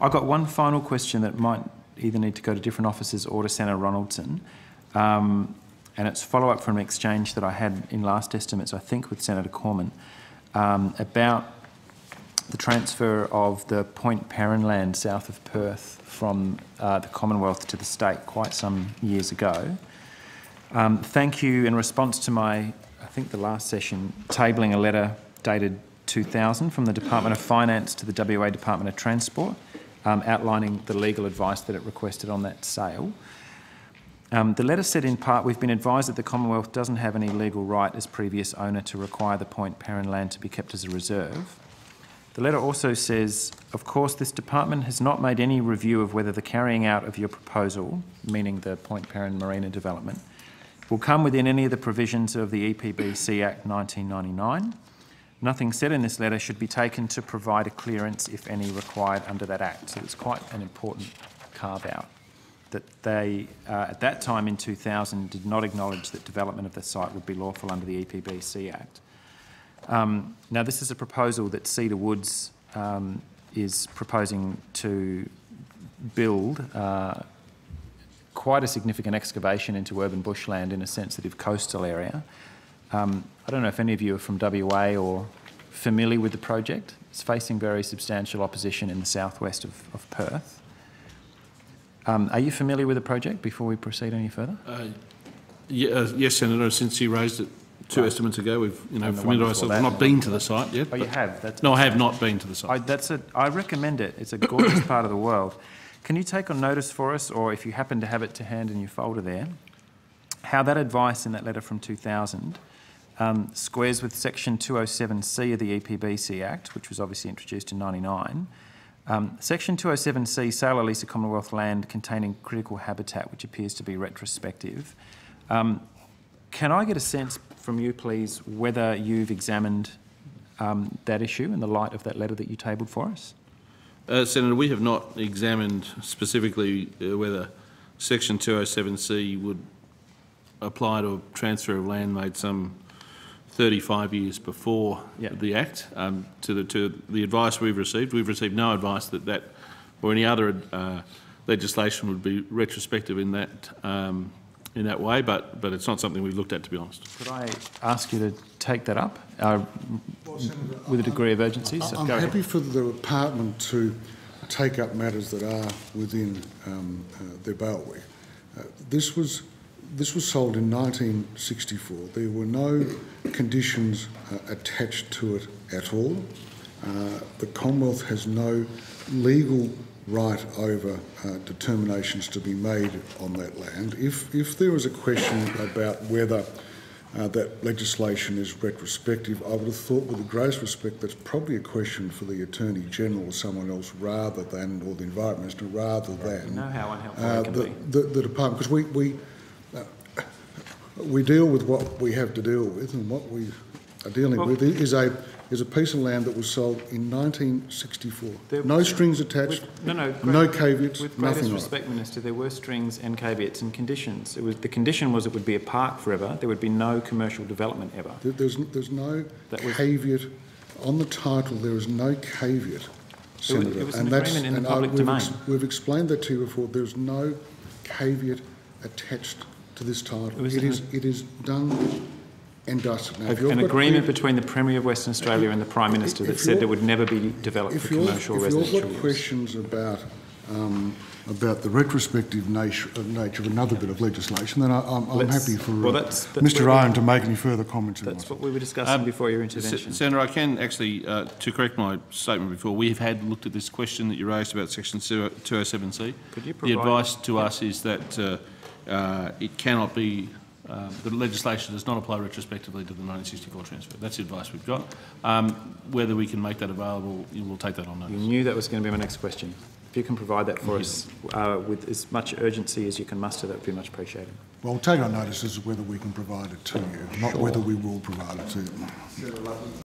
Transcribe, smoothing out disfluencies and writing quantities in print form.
I've got one final question that might either need to go to different officers or to Senator Ronaldson. And it's follow-up from an exchange that I had in last estimates, I think, with Senator Cormann, about the transfer of the Point Peron land south of Perth from the Commonwealth to the state quite some years ago. Thank you in response to my, I think the last session, tabling a letter dated 2000 from the Department of Finance to the WA Department of Transport, outlining the legal advice that it requested on that sale. The letter said in part, we've been advised that the Commonwealth doesn't have any legal right as previous owner to require the Point Peron land to be kept as a reserve. The letter also says, of course, this department has not made any review of whether the carrying out of your proposal, meaning the Point Peron Marina development, will come within any of the provisions of the EPBC Act 1999. Nothing said in this letter should be taken to provide a clearance, if any, required under that Act. So it's quite an important carve-out that they, at that time in 2000, did not acknowledge that development of the site would be lawful under the EPBC Act. Now, this is a proposal that Cedar Woods is proposing to build quite a significant excavation into urban bushland in a sensitive coastal area. I don't know if any of you are from WA or familiar with the project. It's facing very substantial opposition in the southwest of Perth. Are you familiar with the project before we proceed any further? Yes, Senator, since you raised it two estimates ago, we've familiarised ourselves. I've not been to the site yet. Oh, you have? No, I have not been to the site. I recommend it. It's a gorgeous part of the world. Can you take on notice for us, or if you happen to have it to hand in your folder there, how that advice in that letter from 2000 squares with Section 207C of the EPBC Act, which was obviously introduced in '99. Section 207C, sale or lease of Commonwealth land containing critical habitat, which appears to be retrospective. Can I get a sense from you, please, whether you've examined that issue in the light of that letter that you tabled for us? Senator, we have not examined specifically whether Section 207C would apply to a transfer of land made some 35 years before the Act. To the advice we've received no advice that or any other legislation would be retrospective in that way, but it's not something we've looked at, to be honest. Could I ask you to take that up with a degree of urgency? I'm happy for the department to take up matters that are within their bailiwick. This was sold in 1964. There were no conditions attached to it at all. The Commonwealth has no legal right over determinations to be made on that land. If there was a question about whether that legislation is retrospective, I would have thought, with the greatest respect, that's probably a question for the Attorney General or someone else rather than, or the Environment Minister, rather than the department, because we deal with what we have to deal with, and what we are dealing with is a piece of land that was sold in 1964. No strings attached, no caveats, with nothing greatest respect, Minister, there were strings and caveats and conditions. The condition was it would be a park forever. There would be no commercial development ever. There's no caveat on the title. There is no caveat, Senator. It was an agreement in the public domain. We've explained that to you before. There's no caveat attached to this title. It is done and dusted. Now, an agreement between the Premier of Western Australia and the Prime Minister that said there would never be developed for commercial residential use. If you've got questions about the retrospective nature of another bit of legislation, then I'm happy for Mr. Owen to make any further comments. That's what we were discussing before your intervention. Senator, I can actually, to correct my statement before, we have had looked at this question that you raised about Section 207C. Could you provide, the advice to us is that it cannot be, the legislation does not apply retrospectively to the 1964 transfer. That's the advice we've got. Whether we can make that available, we'll take that on notice. You knew that was going to be my next question. If you can provide that for us with as much urgency as you can muster, that would be much appreciated. Well, we'll take on notice as to whether we can provide it to you, not whether we will provide it to you.